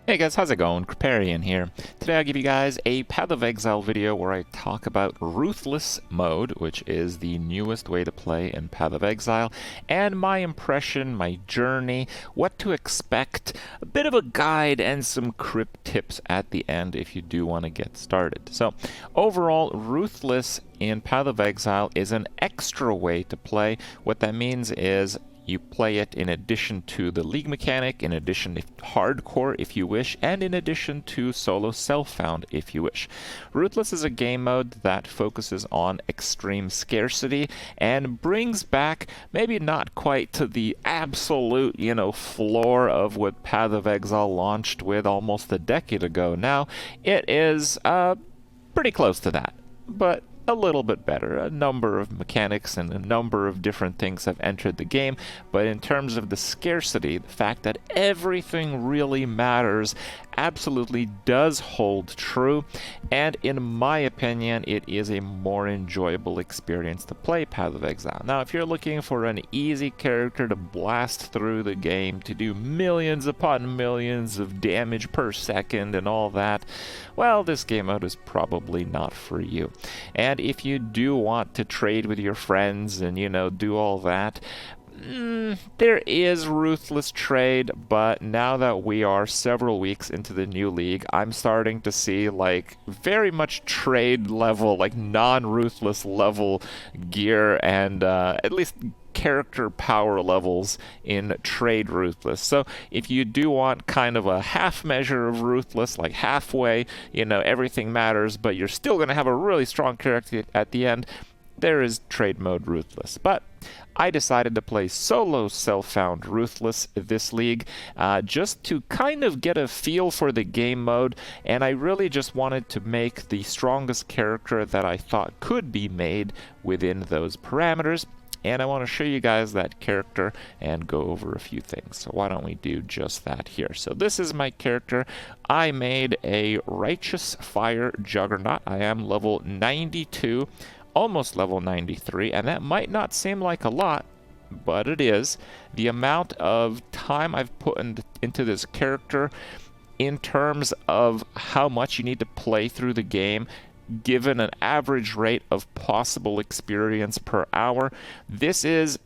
Hey guys, how's it going? Kripparrian here. Today I'll give you guys a Path of Exile video where I talk about Ruthless mode, which is the newest way to play in Path of Exile, and my impression, my journey, what to expect, a bit of a guide, and some crypt tips at the end if you do want to get started. So, overall, Ruthless in Path of Exile is an extra way to play. What that means is you play it in addition to the League mechanic, in addition to hardcore if you wish, and in addition to solo self-found if you wish. Ruthless is a game mode that focuses on extreme scarcity and brings back, maybe not quite to the absolute, floor of what Path of Exile launched with almost a decade ago now. It is pretty close to that, but a little bit better. A number of mechanics and a number of different things have entered the game, but in terms of the scarcity, the fact that everything really matters absolutely does hold true, and in my opinion, it is a more enjoyable experience to play Path of Exile. Now, if you're looking for an easy character to blast through the game, to do millions upon millions of damage per second and all that, well, this game mode is probably not for you. And if you do want to trade with your friends and, do all that, there is Ruthless trade, but now that we are several weeks into the new league, I'm starting to see, very much trade level, non-Ruthless level gear and, at least character power levels in trade Ruthless. So if you do want kind of a half measure of Ruthless, like halfway, everything matters, but you're still going to have a really strong character at the end, there is trade mode Ruthless. But I decided to play solo self-found Ruthless this league, just to kind of get a feel for the game mode, and I really just wanted to make the strongest character that I thought could be made within those parameters. And I want to show you guys that character and go over a few things. So why don't we do just that here. So this is my character. I made a Righteous Fire Juggernaut. I am level 92, almost level 93, and that might not seem like a lot, but it is. The amount of time I've put into this character in terms of how much you need to play through the game, given an average rate of possible experience per hour, this is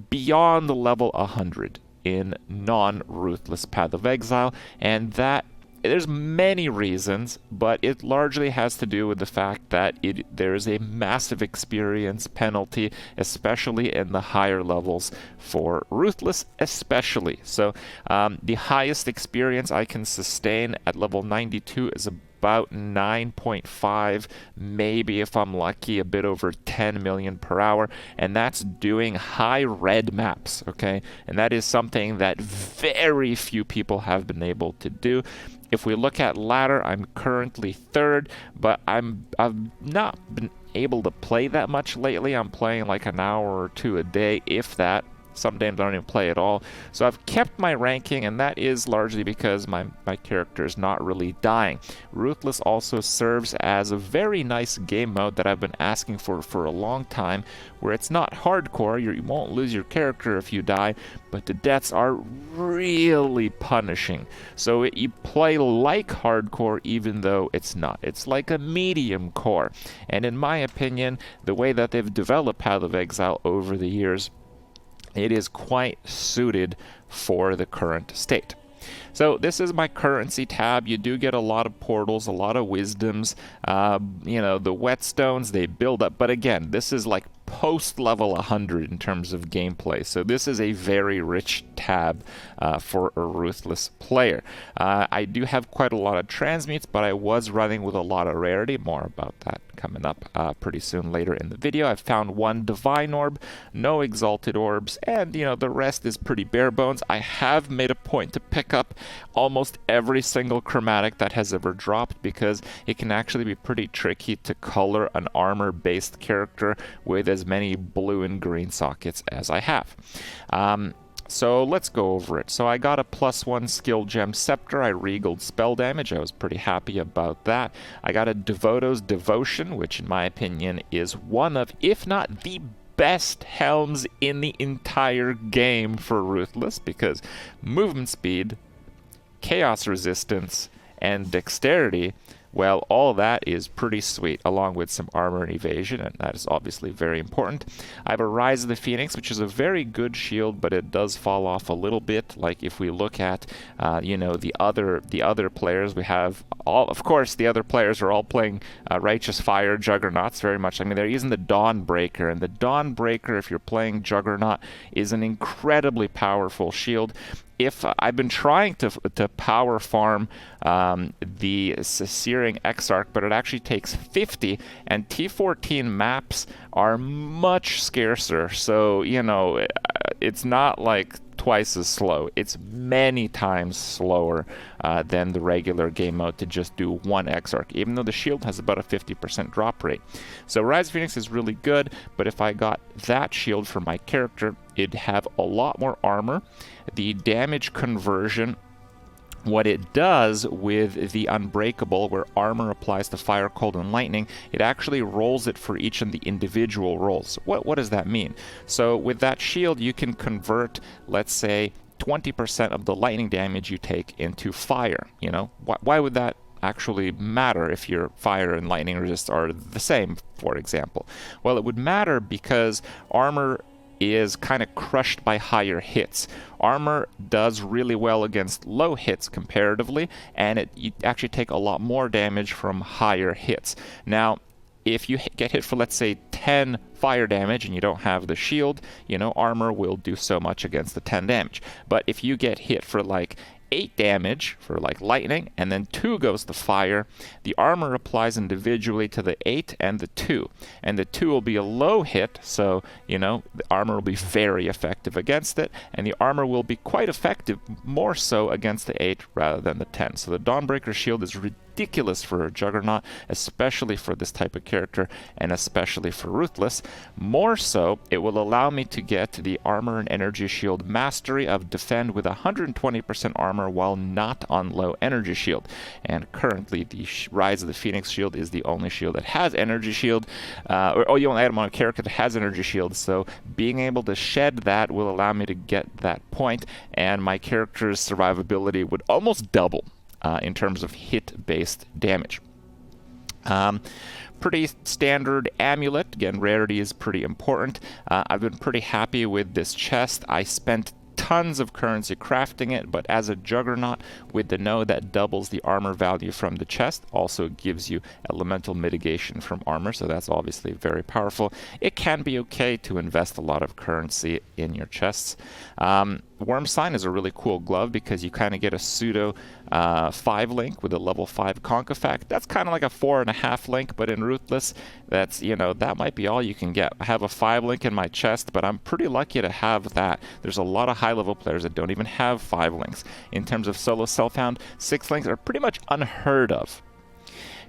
beyond the level 100 in non-Ruthless Path of Exile, and that there's many reasons, but it largely has to do with the fact that there is a massive experience penalty, especially in the higher levels for Ruthless especially. So the highest experience I can sustain at level 92 is about 9.5, maybe if I'm lucky, a bit over 10 million per hour, and that's doing high red maps, okay? And that is something that very few people have been able to do. If we look at ladder, I'm currently third, but I've not been able to play that much lately. I'm playing like an hour or two a day, if that. Some days I don't even play at all. So I've kept my ranking, and that is largely because my character is not really dying. Ruthless also serves as a very nice game mode that I've been asking for a long time, where it's not hardcore. You won't lose your character if you die, but the deaths are really punishing. So you play like hardcore even though it's not. It's like a medium core. And in my opinion, the way that they've developed Path of Exile over the years, it is quite suited for the current state. So this is my currency tab. You do get a lot of portals, a lot of wisdoms. The whetstones, they build up. But again, this is like post-level 100 in terms of gameplay. So this is a very rich tab for a Ruthless player. I do have quite a lot of transmutes, but I was running with a lot of rarity. More about that coming up pretty soon later in the video. I've found one Divine Orb, no Exalted Orbs, and the rest is pretty bare bones. I have made a point to pick up almost every single chromatic that has ever dropped, because it can actually be pretty tricky to color an armor-based character with as many blue and green sockets as I have. So let's go over it. So I got a +1 skill gem scepter. I regaled spell damage. I was pretty happy about that. I got a Devoto's Devotion, which in my opinion is one of, if not the best helms in the entire game for Ruthless, because movement speed chaos resistance, and dexterity, well, all that is pretty sweet, along with some armor and evasion, and that is obviously very important. I have a Rise of the Phoenix, which is a very good shield, but it does fall off a little bit. Like if we look at, you know, the other players, we have all, of course, the other players are all playing Righteous Fire Juggernauts very much. I mean, they're using the Dawnbreaker, and the Dawnbreaker, if you're playing Juggernaut, is an incredibly powerful shield. If I've been trying to power farm the Searing Exarch, but it actually takes 50, and T14 maps are much scarcer. So, you know, it's not like twice as slow. It's many times slower than the regular game mode to just do one Exarch, even though the shield has about a 50% drop rate. So Rise of Phoenix is really good, but if I got that shield for my character, it'd have a lot more armor. The damage conversion, what it does with the Unbreakable, where armor applies to fire, cold, and lightning, it actually rolls it for each of the individual rolls. What does that mean? So with that shield, you can convert, let's say, 20% of the lightning damage you take into fire. You know, why would that actually matter if your fire and lightning resists are the same, for example? Well, it would matter because armor is kind of crushed by higher hits. Armor does really well against low hits comparatively, and you actually take a lot more damage from higher hits. Now, if you get hit for, let's say, 10 fire damage and you don't have the shield, you know, armor will do so much against the 10 damage. But if you get hit for like 8 damage for like lightning, and then 2 goes to fire, the armor applies individually to the 8 and the 2. And the 2 will be a low hit, so, you know, the armor will be very effective against it, and the armor will be quite effective, more so against the 8 rather than the 10. So the Dawnbreaker shield is ridiculous for a Juggernaut, especially for this type of character, and especially for Ruthless. More so, it will allow me to get the Armor and Energy Shield Mastery of Defend with 120% armor while not on low energy shield. And currently, the Rise of the Phoenix shield is the only shield that has energy shield, or you only item on a character that has energy shield, so being able to shed that will allow me to get that point, and my character's survivability would almost double in terms of hit-based damage. Pretty standard amulet. Again, rarity is pretty important. I've been pretty happy with this chest. I spent tons of currency crafting it, but as a Juggernaut with the node that doubles the armor value from the chest, also gives you elemental mitigation from armor, so that's obviously very powerful. It can be okay to invest a lot of currency in your chests. Worm Sign is a really cool glove because you kind of get a pseudo 5 link with a level 5 conk effect. That's kind of like a 4.5 link, but in Ruthless, that's, you know, that might be all you can get. I have a 5 link in my chest, but I'm pretty lucky to have that. There's a lot of high level players that don't even have 5 links. In terms of solo self-hound, 6 links are pretty much unheard of.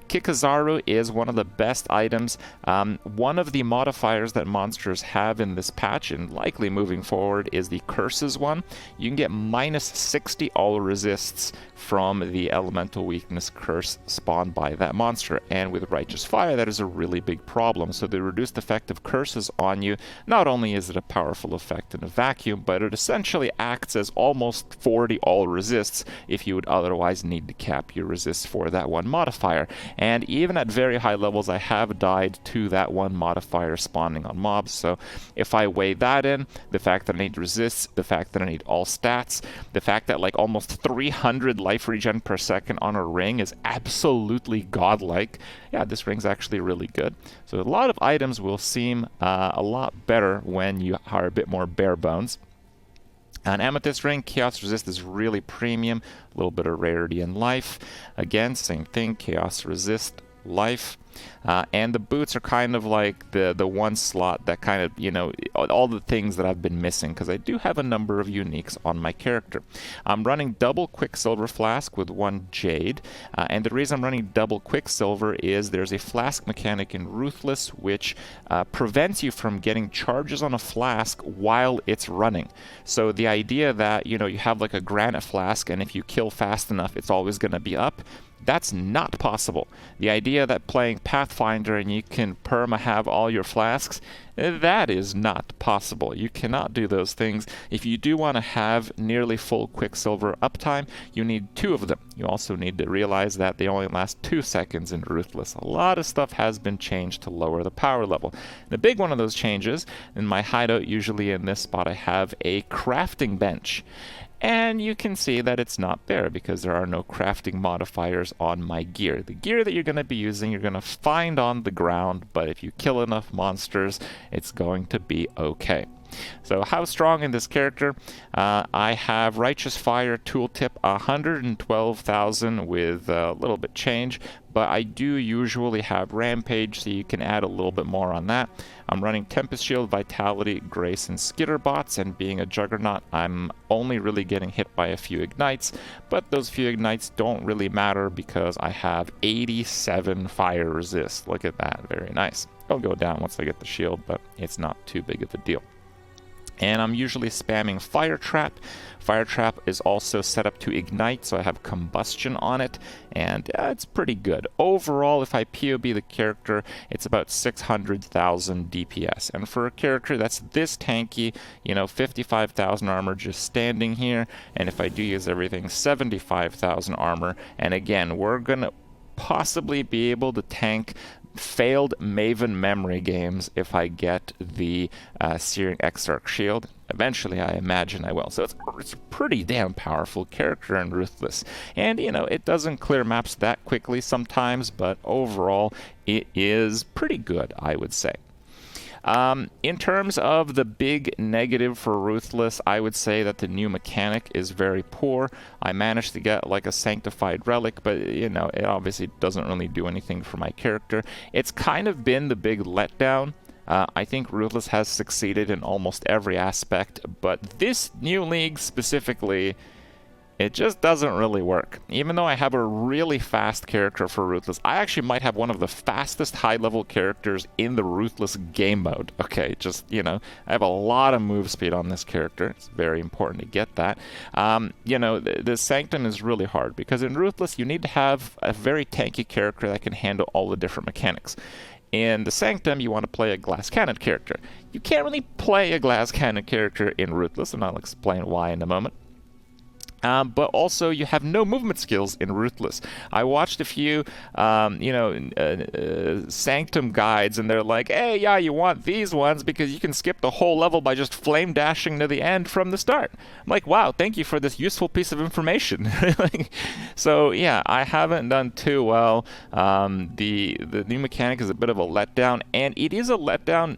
Kikazaru is one of the best items. One of the modifiers that monsters have in this patch, and likely moving forward, is the Curses one. You can get minus 60 all resists from the elemental weakness curse spawned by that monster, and with Righteous Fire that is a really big problem. So the reduced effect of curses on you, not only is it a powerful effect in a vacuum, but it essentially acts as almost 40 all resists if you would otherwise need to cap your resists for that one modifier. And even at very high levels, I have died to that one modifier spawning on mobs. So if I weigh that in, the fact that I need resists, the fact that I need all stats, the fact that like almost 300 life regen per second on a ring is absolutely godlike. Yeah, this ring's actually really good. So a lot of items will seem a lot better when you are a bit more bare bones. An Amethyst Ring, Chaos Resist is really premium, a little bit of rarity in life. Again, same thing, Chaos Resist, life. And the boots are kind of like the one slot that kind of, you know, all the things that I've been missing, because I do have a number of uniques on my character. I'm running double Quicksilver Flask with 1 Jade, and the reason I'm running double Quicksilver is there's a flask mechanic in Ruthless which prevents you from getting charges on a flask while it's running. So the idea that, you know, you have like a granite flask, and if you kill fast enough, it's always going to be up. That's not possible. The idea that playing Pathfinder and you can perma-have all your flasks, that is not possible. You cannot do those things. If you do want to have nearly full Quicksilver uptime, you need 2 of them. You also need to realize that they only last 2 seconds in Ruthless. A lot of stuff has been changed to lower the power level. The big one of those changes, in my hideout, usually in this spot, I have a crafting bench. And you can see that it's not there because there are no crafting modifiers on my gear. The gear that you're going to be using, you're going to find on the ground, but if you kill enough monsters, it's going to be okay. So how strong in this character? I have Righteous Fire tooltip 112,000 with a little bit change, but I do usually have Rampage, so you can add a little bit more on that. I'm running Tempest Shield, Vitality, Grace, and Skitterbots, and being a Juggernaut, I'm only really getting hit by a few Ignites, but those few Ignites don't really matter because I have 87 fire resist. Look at that, very nice. I'll go down once I get the shield, but it's not too big of a deal. And I'm usually spamming Fire Trap. Fire Trap is also set up to ignite, so I have combustion on it, and it's pretty good. Overall, if I POB the character, it's about 600,000 DPS. And for a character that's this tanky, 55,000 armor just standing here, and if I do use everything, 75,000 armor. And again, we're gonna possibly be able to tank failed Maven memory games if I get the Searing Exarch shield. Eventually, I imagine I will. So it's a pretty damn powerful character in Ruthless. And, it doesn't clear maps that quickly sometimes, but overall, it is pretty good, I would say. In terms of the big negative for Ruthless, I would say that the new mechanic is very poor. I managed to get like a Sanctified Relic, but it obviously doesn't really do anything for my character. It's kind of been the big letdown. I think Ruthless has succeeded in almost every aspect, but this new league specifically, it just doesn't really work. Even though I have a really fast character for Ruthless, I actually might have one of the fastest high-level characters in the Ruthless game mode. Okay, I have a lot of move speed on this character. It's very important to get that. The Sanctum is really hard, because in Ruthless, you need to have a very tanky character that can handle all the different mechanics. In the Sanctum, you want to play a glass cannon character. You can't really play a glass cannon character in Ruthless, and I'll explain why in a moment. But also, you have no movement skills in Ruthless. I watched a few, Sanctum guides, and they're like, hey, yeah, you want these ones because you can skip the whole level by just flame dashing to the end from the start. I'm like, wow, thank you for this useful piece of information. So, yeah, I haven't done too well. The new mechanic is a bit of a letdown, and it is a letdown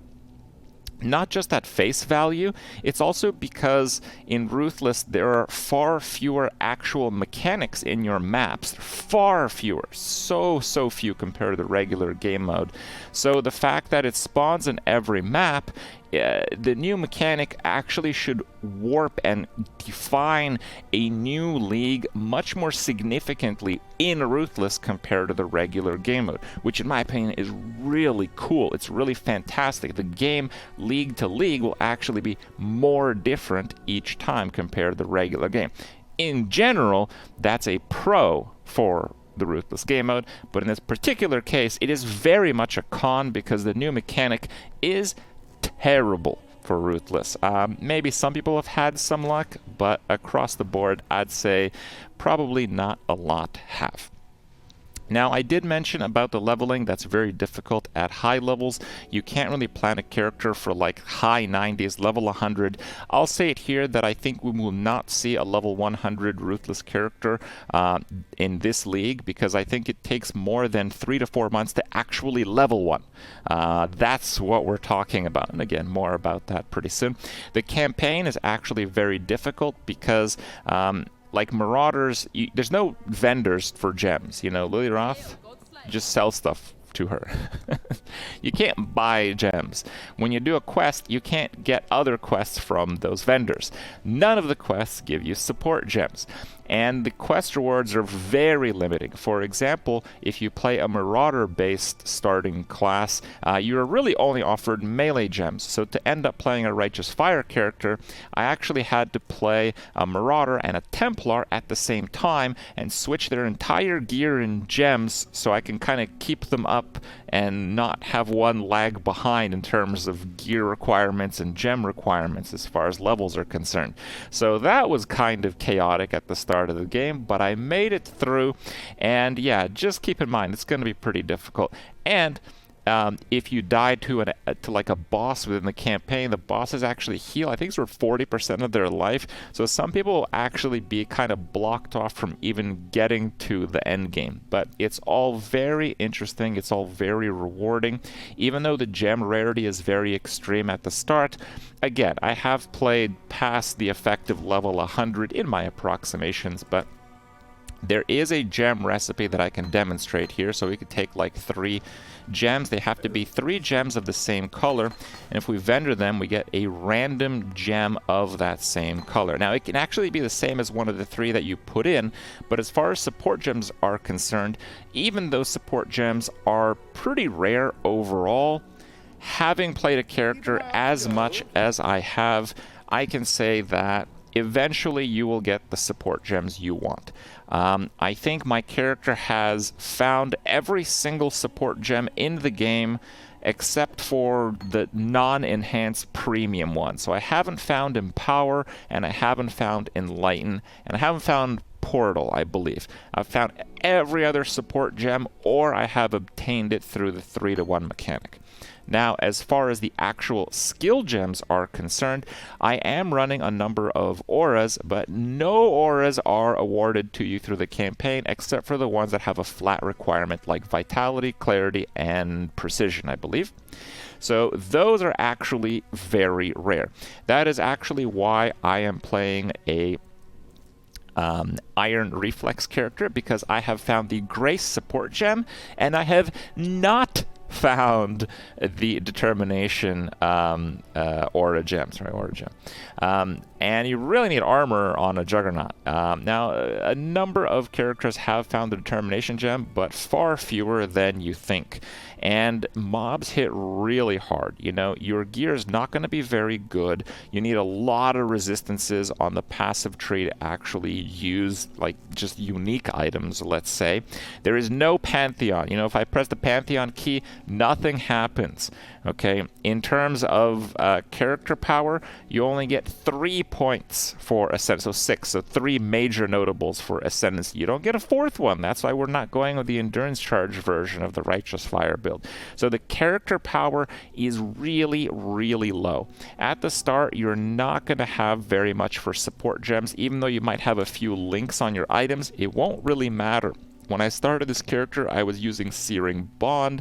not just at face value, it's also because in Ruthless there are far fewer actual mechanics in your maps. Far fewer. So few compared to the regular game mode. So the fact that it spawns in every map, the new mechanic actually should warp and define a new league much more significantly in Ruthless compared to the regular game mode, which in my opinion is really cool. It's really fantastic. The game, league to league, will actually be more different each time compared to the regular game. In general, that's a pro for the Ruthless game mode, but in this particular case, it is very much a con because the new mechanic is terrible for Ruthless. Maybe some people have had some luck, but across the board, I'd say probably not a lot have. Now, I did mention about the leveling that's very difficult at high levels. You can't really plan a character for like high 90s, level 100. I'll say it here that I think we will not see a level 100 Ruthless character in this league, because I think it takes more than 3 to 4 months to actually level one. That's what we're talking about. And again, more about that pretty soon. The campaign is actually very difficult because like Marauders, there's no vendors for gems. Lily Roth just sells stuff to her. You can't buy gems. When you do a quest, you can't get other quests from those vendors. None of the quests give you support gems. And the quest rewards are very limiting. For example, if you play a Marauder-based starting class, you're really only offered melee gems. So to end up playing a Righteous Fire character, I actually had to play a Marauder and a Templar at the same time and switch their entire gear and gems so I can kind of keep them up and not have one lag behind in terms of gear requirements and gem requirements as far as levels are concerned. So that was kind of chaotic at the start of the game, but I made it through, and yeah, just keep in mind, it's going to be pretty difficult. And if you die to like a boss within the campaign, the bosses actually heal, I think it's for 40% of their life. So some people will actually be kind of blocked off from even getting to the end game. But it's all very interesting. It's all very rewarding. Even though the gem rarity is very extreme at the start, again, I have played past the effective level 100 in my approximations, but there is a gem recipe that I can demonstrate here. So we could take like 3 gems. They have to be 3 gems of the same color, and if we vendor them, we get a random gem of that same color. Now, it can actually be the same as one of the 3 that you put in, but as far as support gems are concerned, even though support gems are pretty rare overall, having played a character as much as I have, I can say that eventually you will get the support gems you want. I think my character has found every single support gem in the game except for the non-enhanced premium one. So I haven't found Empower, and I haven't found Enlighten, and I haven't found Portal, I believe. I've found every other support gem, or I have obtained it through the 3-to-1 mechanic. Now, as far as the actual skill gems are concerned, I am running a number of auras, but no auras are awarded to you through the campaign, except for the ones that have a flat requirement like Vitality, Clarity, and Precision, I believe. So those are actually very rare. That is actually why I am playing a Iron Reflex character, because I have found the Grace support gem, and I have not found the Determination aura gem. And you really need armor on a Juggernaut. Now, a number of characters have found the Determination gem, but far fewer than you think. And mobs hit really hard. You know, your gear is not going to be very good. You need a lot of resistances on the passive tree to actually use, like, just unique items, let's say. There is no Pantheon. You know, if I press the Pantheon key, nothing happens. Okay, in terms of character power, you only get 3 points for Ascendance, so 6, so 3 major notables for Ascendancy. You don't get a 4th one. That's why we're not going with the Endurance Charge version of the Righteous Fire build. So the character power is really, really low. At the start, you're not going to have very much for support gems. Even though you might have a few links on your items, it won't really matter. When I started this character, I was using Searing Bond,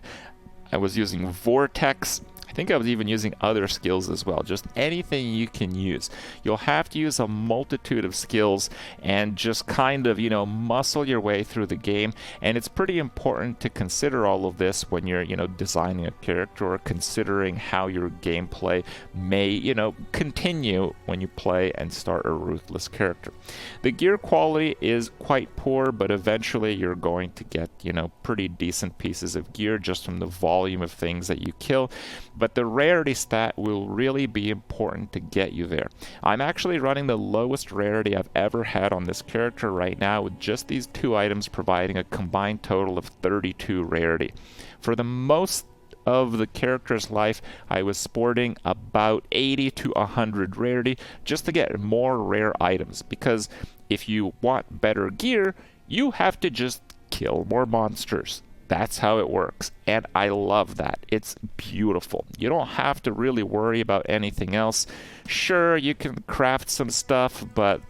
I was using Vortex, I think I was even using other skills as well, just anything you can use. You'll have to use a multitude of skills and just kind of, you know, muscle your way through the game. And it's pretty important to consider all of this when you're, you know, designing a character or considering how your gameplay may, you know, continue when you play and start a Ruthless character. The gear quality is quite poor, but eventually you're going to get, you know, pretty decent pieces of gear just from the volume of things that you kill. But the rarity stat will really be important to get you there. I'm actually running the lowest rarity I've ever had on this character right now, with just these 2 items providing a combined total of 32 rarity. For the most of the character's life, I was sporting about 80 to 100 rarity just to get more rare items, because if you want better gear, you have to just kill more monsters. That's how it works, and I love that. It's beautiful. You don't have to really worry about anything else. Sure, you can craft some stuff, but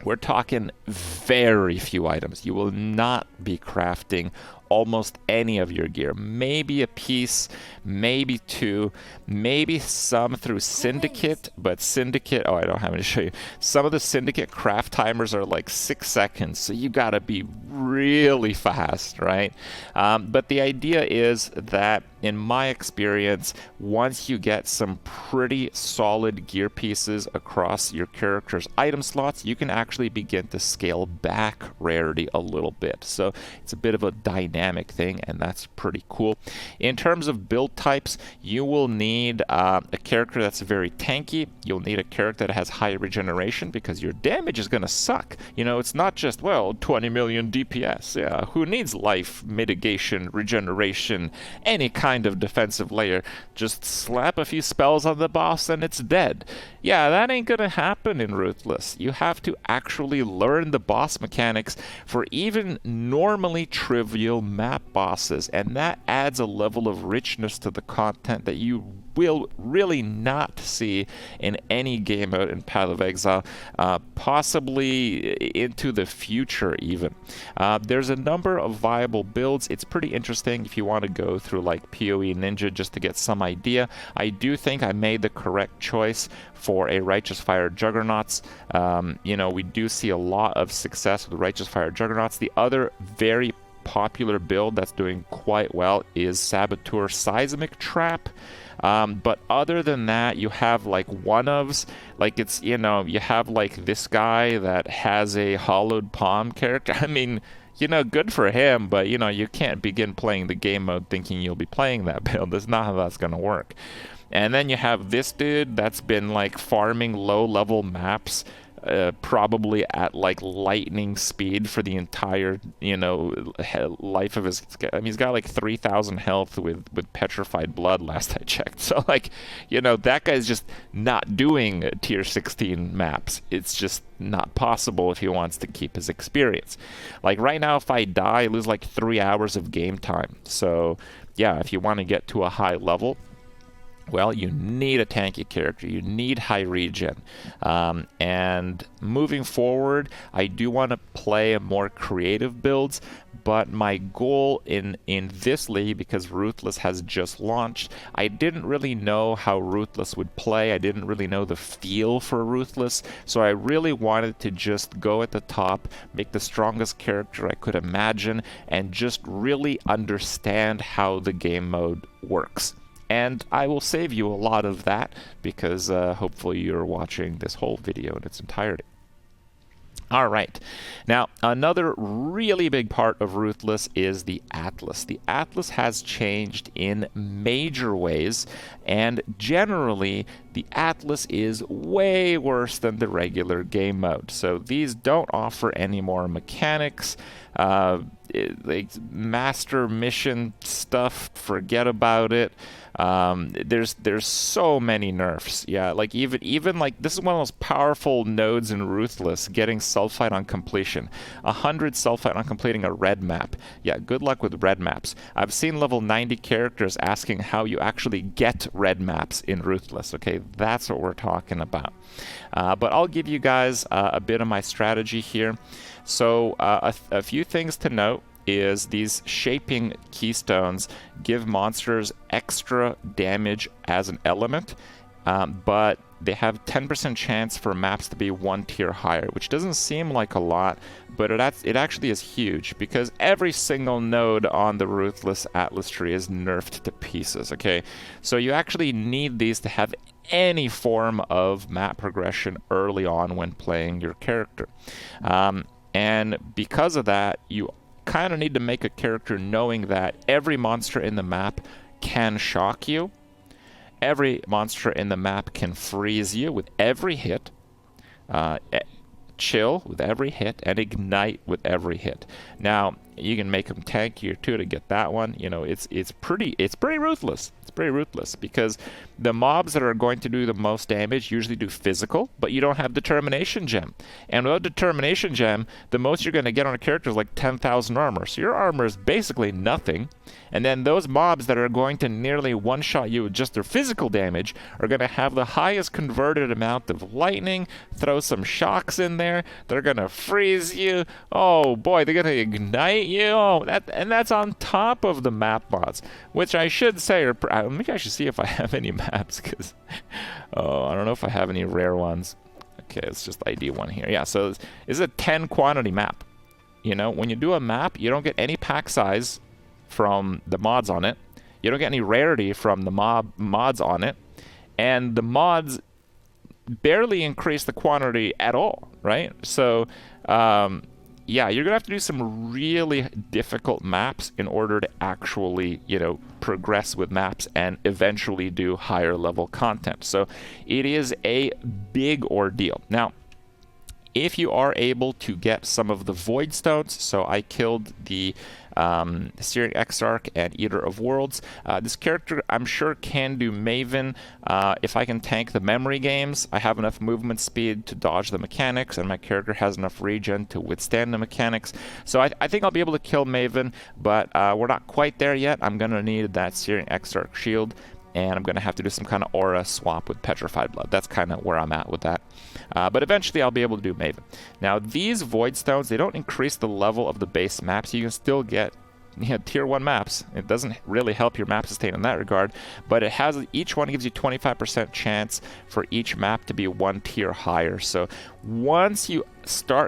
we're talking very few items. You will not be crafting almost any of your gear. Maybe a piece, maybe two, maybe some through Syndicate, but Syndicate, oh, I don't have any to show you. Some of the Syndicate craft timers are like 6 seconds, so you gotta be really fast, right? But the idea is that, in my experience, once you get some pretty solid gear pieces across your character's item slots, you can actually begin to scale back rarity a little bit. So it's a bit of a dynamic thing, and that's pretty cool. In terms of build types, you will need a character that's very tanky. You'll need a character that has high regeneration, because your damage is going to suck. You know, it's not just, well, 20 million DPS. Yeah, who needs life, mitigation, regeneration, any kind of defensive layer? Just slap a few spells on the boss and it's dead. Yeah, that ain't gonna happen in Ruthless. You have to actually learn the boss mechanics for even normally trivial map bosses, and that adds a level of richness to the content that you will really not see in any game mode in Path of Exile, possibly into the future even. There's a number of viable builds. It's pretty interesting if you want to go through like PoE Ninja just to get some idea. I do think I made the correct choice for a Righteous Fire Juggernauts. You know, we do see a lot of success with Righteous Fire Juggernauts. The other very popular build that's doing quite well is Saboteur Seismic Trap. But other than that, you have like one-ofs, like it's, you know, you have like this guy that has a hollowed palm character. I mean, you know, good for him, but you know, you can't begin playing the game mode thinking you'll be playing that build. That's not how that's gonna work. And then you have this dude that's been like farming low-level maps, probably at like lightning speed for the entire, you know, life of his. I mean, he's got like 3,000 health with petrified blood last I checked. So like, you know, that guy's just not doing tier 16 maps. It's just not possible if he wants to keep his experience. Like right now, if I die, I lose like 3 hours of game time. So yeah, if you want to get to a high level, well, you need a tanky character. You need high regen. And moving forward, I do want to play more creative builds, but my goal in this league, because Ruthless has just launched, I didn't really know how Ruthless would play. I didn't really know the feel for Ruthless, so I really wanted to just go at the top, make the strongest character I could imagine, and just really understand how the game mode works. And I will save you a lot of that, because hopefully you're watching this whole video in its entirety. All right. Now, another really big part of Ruthless is the Atlas. The Atlas has changed in major ways, and generally, the Atlas is way worse than the regular game mode. So these don't offer any more mechanics. Like master mission stuff, forget about it. There's so many nerfs. Yeah, like even like this is one of the most powerful nodes in Ruthless, getting sulfite on completion. 100 sulfite on completing a red map. Yeah, good luck with red maps. I've seen level 90 characters asking how you actually get red maps in Ruthless. Okay, that's what we're talking about. But I'll give you guys a bit of my strategy here. So a few things to note is these shaping keystones give monsters extra damage as an element, but they have 10% chance for maps to be 1 tier higher, which doesn't seem like a lot, but it actually is huge, because every single node on the Ruthless Atlas tree is nerfed to pieces, okay? So you actually need these to have any form of map progression early on when playing your character. And because of that, you kind of need to make a character knowing that every monster in the map can shock you. Every monster in the map can freeze you with every hit, chill with every hit, and ignite with every hit. Now, you can make them tankier too to get that one. You know, it's pretty ruthless. It's pretty ruthless, because the mobs that are going to do the most damage usually do physical, but you don't have Determination Gem. And without Determination Gem, the most you're going to get on a character is like 10,000 armor. So your armor is basically nothing. And then those mobs that are going to nearly one-shot you with just their physical damage are going to have the highest converted amount of lightning, throw some shocks in there, they're going to freeze you. Oh boy, they're going to ignite. right? You know, that's on top of the map mods, which I should say, or maybe I should see if I have any maps, because oh, I don't know if I have any rare ones. Okay, it's just ID one here. Yeah, so this is a 10 quantity map. You know, when you do a map, you don't get any pack size from the mods on it. You don't get any rarity from the mods on it, and the mods barely increase the quantity at all, right? So, yeah, you're gonna have to do some really difficult maps in order to actually, you know, progress with maps and eventually do higher level content. So it is a big ordeal. Now, if you are able to get some of the Void Stones, so I killed the Searing Exarch and Eater of Worlds. This character, I'm sure, can do Maven. If I can tank the memory games, I have enough movement speed to dodge the mechanics, and my character has enough regen to withstand the mechanics. So I think I'll be able to kill Maven, but we're not quite there yet. I'm going to need that Searing Exarch shield, and I'm going to have to do some kind of aura swap with Petrified Blood. That's kind of where I'm at with that. But eventually I'll be able to do Maven. Now, these Void Stones, they don't increase the level of the base maps. You can still get tier 1 maps. It doesn't really help your map sustain in that regard, but it has, each one gives you 25% chance for each map to be 1 tier higher. So once you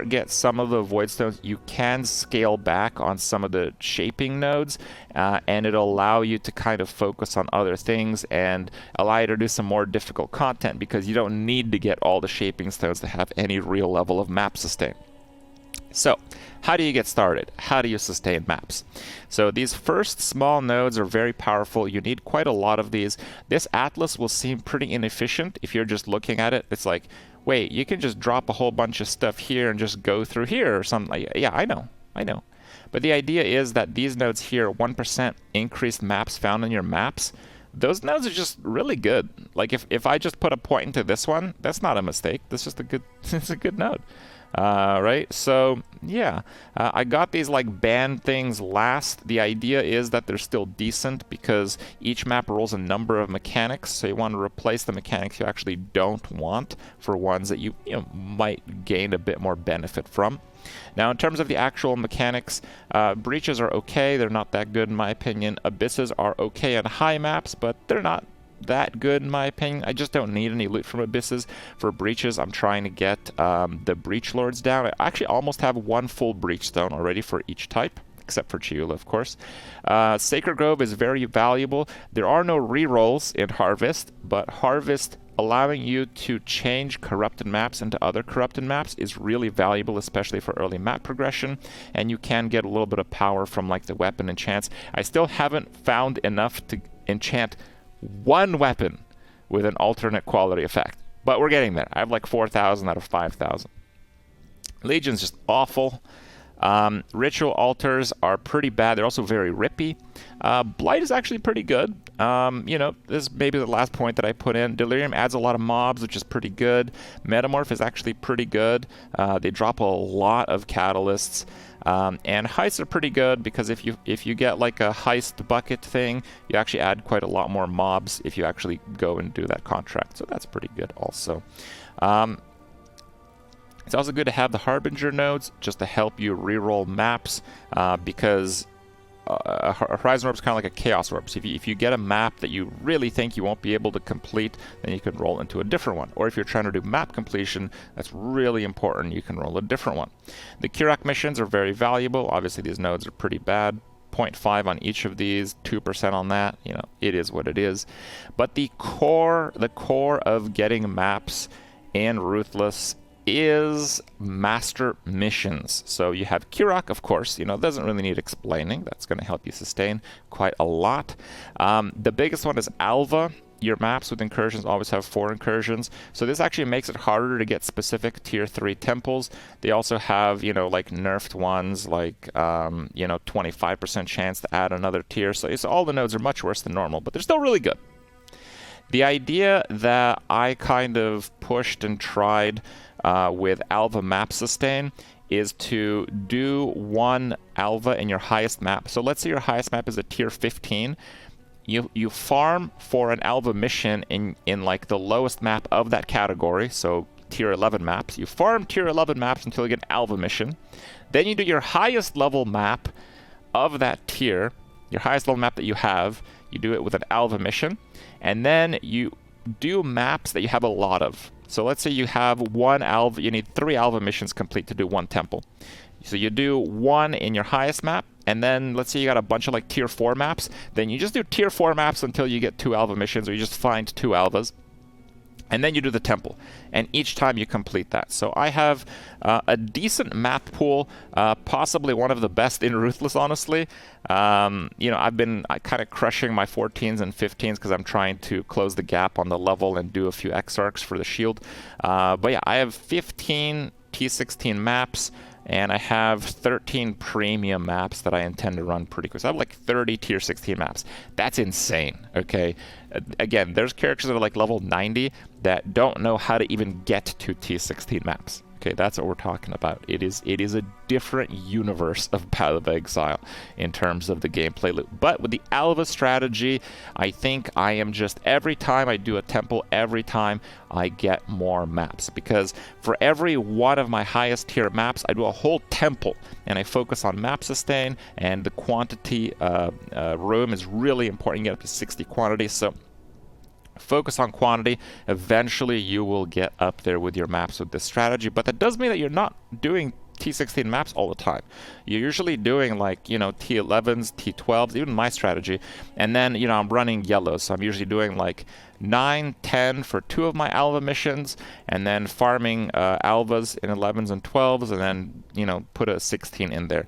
get some of the Void Stones, you can scale back on some of the shaping nodes, and it'll allow you to kind of focus on other things and allow you to do some more difficult content, because you don't need to get all the shaping stones to have any real level of map sustain. So, how do you get started? How do you sustain maps? So these first small nodes are very powerful. You need quite a lot of these. This atlas will seem pretty inefficient if you're just looking at it. It's like, wait, you can just drop a whole bunch of stuff here and just go through here or something. Yeah, I know. But the idea is that these nodes here, 1% increased maps found in your maps, those nodes are just really good. Like if I just put a point into this one, that's not a mistake. That's just a good, it's a good node. Right? So, yeah. I got these, like, banned things last. The idea is that they're still decent because each map rolls a number of mechanics, so you want to replace the mechanics you actually don't want for ones that you might gain a bit more benefit from. Now, in terms of the actual mechanics, breaches are okay. They're not that good, in my opinion. Abysses are okay on high maps, but they're not that good, in my opinion. I just don't need any loot from Abysses. For breaches, I'm trying to get the Breach Lords down. I actually almost have 1 full Breach Stone already for each type, except for Chiula, of course. Sacred Grove is very valuable. There are no rerolls in Harvest, but Harvest allowing you to change corrupted maps into other corrupted maps is really valuable, especially for early map progression, and you can get a little bit of power from, like, the weapon enchants. I still haven't found enough to enchant 1 weapon with an alternate quality effect, but we're getting there. I have like 4,000 out of 5,000. Legion's just awful. Ritual altars are pretty bad. They're also very rippy. Blight is actually pretty good. This is maybe the last point that I put in. Delirium adds a lot of mobs, which is pretty good. Metamorph is actually pretty good. They drop a lot of catalysts. And heists are pretty good because if you get like a heist bucket thing, you actually add quite a lot more mobs if you actually go and do that contract. So that's pretty good also. It's also good to have the Harbinger nodes just to help you reroll maps because Horizon Orb is kind of like a Chaos Orb. So if you get a map that you really think you won't be able to complete, then you can roll into a different one. Or if you're trying to do map completion, that's really important, you can roll a different one. The Kirak missions are very valuable. Obviously, these nodes are pretty bad. 0.5 on each of these, 2% on that. It is what it is. But the core of getting maps in Ruthless is master missions. So you have Kirak, of course, doesn't really need explaining. That's going to help you sustain quite a lot. The biggest one is Alva. Your maps with incursions always have 4 incursions. So this actually makes it harder to get specific tier 3 temples. They also have, like nerfed ones, like, 25% chance to add another tier. So all the nodes are much worse than normal, but they're still really good. The idea that I kind of pushed and tried with Alva map sustain is to do 1 Alva in your highest map. So let's say your highest map is a tier 15. You farm for an Alva mission in like the lowest map of that category, so tier 11 maps. You farm tier 11 maps until you get an Alva mission. Then you do your highest level map of that tier, your highest level map that you have. You do it with an Alva mission. And then you do maps that you have a lot of. So let's say you have one Alva, you need 3 Alva missions complete to do 1 temple. So you do 1 in your highest map, and then let's say you got a bunch of like tier 4 maps, then you just do tier 4 maps until you get 2 Alva missions, or you just find 2 Alvas. And then you do the temple, and each time you complete that. So I have a decent map pool, possibly one of the best in Ruthless, honestly. You know, I've been kind of crushing my 14s and 15s because I'm trying to close the gap on the level and do a few X-Arcs for the shield. But yeah, I have 15 T16 maps, and I have 13 premium maps that I intend to run pretty quick. So I have like 30 tier 16 maps. That's insane, okay? Again, there's characters that are like level 90 that don't know how to even get to T16 maps. Okay, that's what we're talking about. It is a different universe of Path of Exile in terms of the gameplay loop. But with the Alva strategy, I think I am just, every time I do a temple, every time I get more maps. Because for every one of my highest tier maps, I do a whole temple. And I focus on map sustain, and the quantity room is really important. You get up to 60 quantity, so focus on quantity. Eventually you will get up there with your maps with this strategy, but that does mean that you're not doing T16 maps all the time. You're usually doing like, you know, T11s, T12s, even my strategy. And then, you know, I'm running yellows, so I'm usually doing like 9, 10 for 2 of my Alva missions, and then farming Alvas in 11s and 12s, and then, you know, put a 16 in there.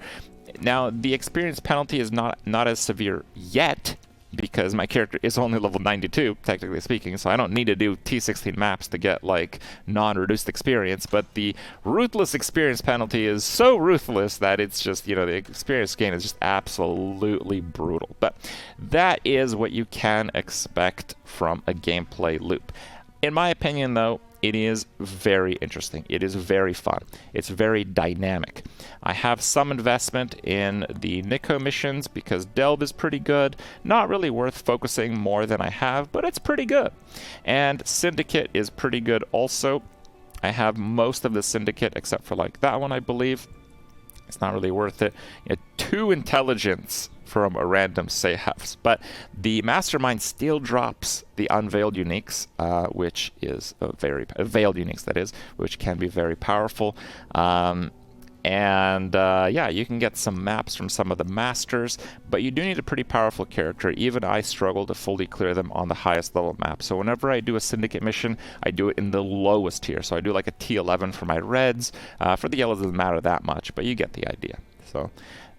Now, the experience penalty is not as severe yet, because my character is only level 92, technically speaking, so I don't need to do T16 maps to get, like, non-reduced experience, but the Ruthless experience penalty is so ruthless that it's just, you know, the experience gain is just absolutely brutal. But that is what you can expect from a gameplay loop. In my opinion, though, it is very interesting. It is very fun. It's very dynamic. I have some investment in the Nico missions because Delve is pretty good. Not really worth focusing more than I have, but it's pretty good. And Syndicate is pretty good also. I have most of the Syndicate except for like that one, I believe. It's not really worth it. You know, 2 intelligence from a random Sayhafs, but the Mastermind still drops the Unveiled Uniques, which is Veiled Uniques, that is, which can be very powerful. Yeah, you can get some maps from some of the masters, but you do need a pretty powerful character. Even I struggle to fully clear them on the highest level map. So whenever I do a Syndicate mission, I do it in the lowest tier. So I do like a T11 for my reds. For the yellows, it doesn't matter that much, but you get the idea. So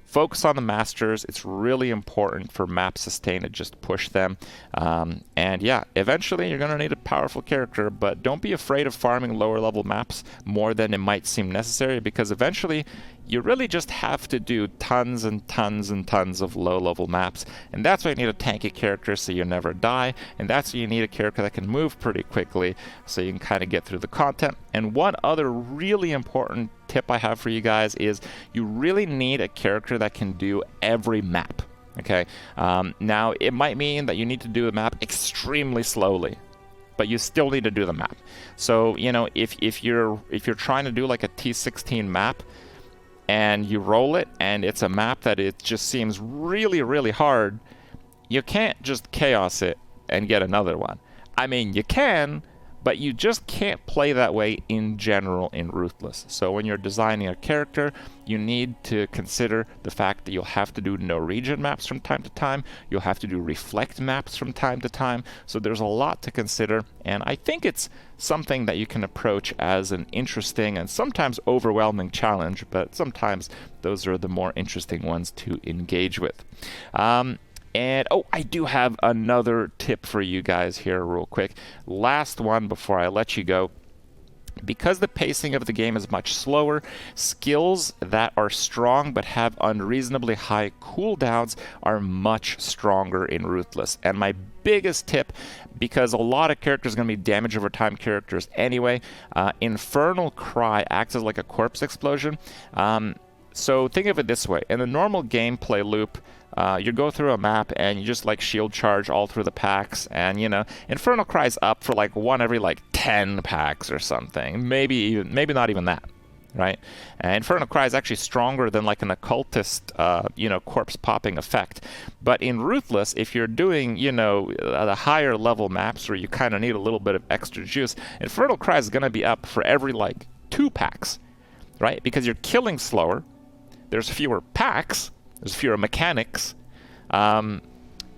focus on the masters. It's really important for map sustain to just push them. And yeah, eventually you're going to need a powerful character, but don't be afraid of farming lower level maps more than it might seem necessary, because eventually you really just have to do tons and tons and tons of low level maps. And that's why you need a tanky character so you never die. And that's why you need a character that can move pretty quickly so you can kind of get through the content. And one other really important tip I have for you guys is you really need a character that can do every map. Okay, now it might mean that you need to do a map extremely slowly, but you still need to do the map. So, you know, if you're trying to do like a T16 map and you roll it and it's a map that it just seems really, really hard, you can't just chaos it and get another one. I mean, you can, but you just can't play that way in general in Ruthless. So when you're designing a character, you need to consider the fact that you'll have to do no region maps from time to time. You'll have to do reflect maps from time to time. So there's a lot to consider, and I think it's something that you can approach as an interesting and sometimes overwhelming challenge, but sometimes those are the more interesting ones to engage with. And, oh, I do have another tip for you guys here real quick. Last one before I let you go. Because the pacing of the game is much slower, skills that are strong but have unreasonably high cooldowns are much stronger in Ruthless. And my biggest tip, because a lot of characters are going to be damage over time characters anyway, Infernal Cry acts as like a corpse explosion. So think of it this way. In the normal gameplay loop, you go through a map and you just like shield charge all through the packs, and you know, Infernal Cry's up for like one every like 10 packs or something. Maybe not even that. Right? And Infernal Cry is actually stronger than like an occultist, you know, corpse popping effect. But in Ruthless, if you're doing, you know, the higher level maps where you kind of need a little bit of extra juice, Infernal Cry is going to be up for every like 2 packs, right? Because you're killing slower, there's fewer packs, there's fewer mechanics,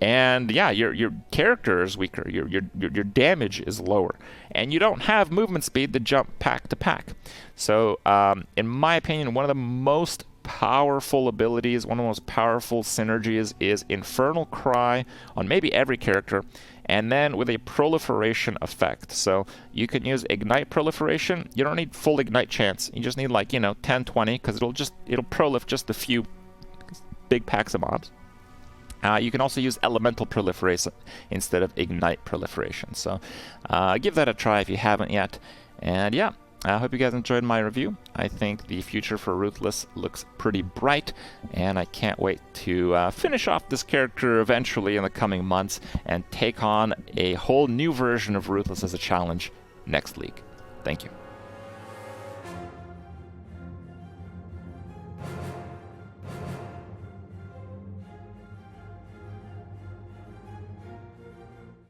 and yeah, your character is weaker, your damage is lower, and you don't have movement speed to jump pack to pack. So, in my opinion, one of the most powerful abilities, one of the most powerful synergies is Infernal Cry on maybe every character, and then with a proliferation effect. So you can use Ignite Proliferation. You don't need full Ignite chance. You just need like, you know, 10, 20, because it'll prolif just a few big packs of mobs. You can also use Elemental Proliferation instead of Ignite Proliferation. So give that a try if you haven't yet. And yeah, I hope you guys enjoyed my review. I think the future for Ruthless looks pretty bright, and I can't wait to finish off this character eventually in the coming months and take on a whole new version of Ruthless as a challenge next league. Thank you.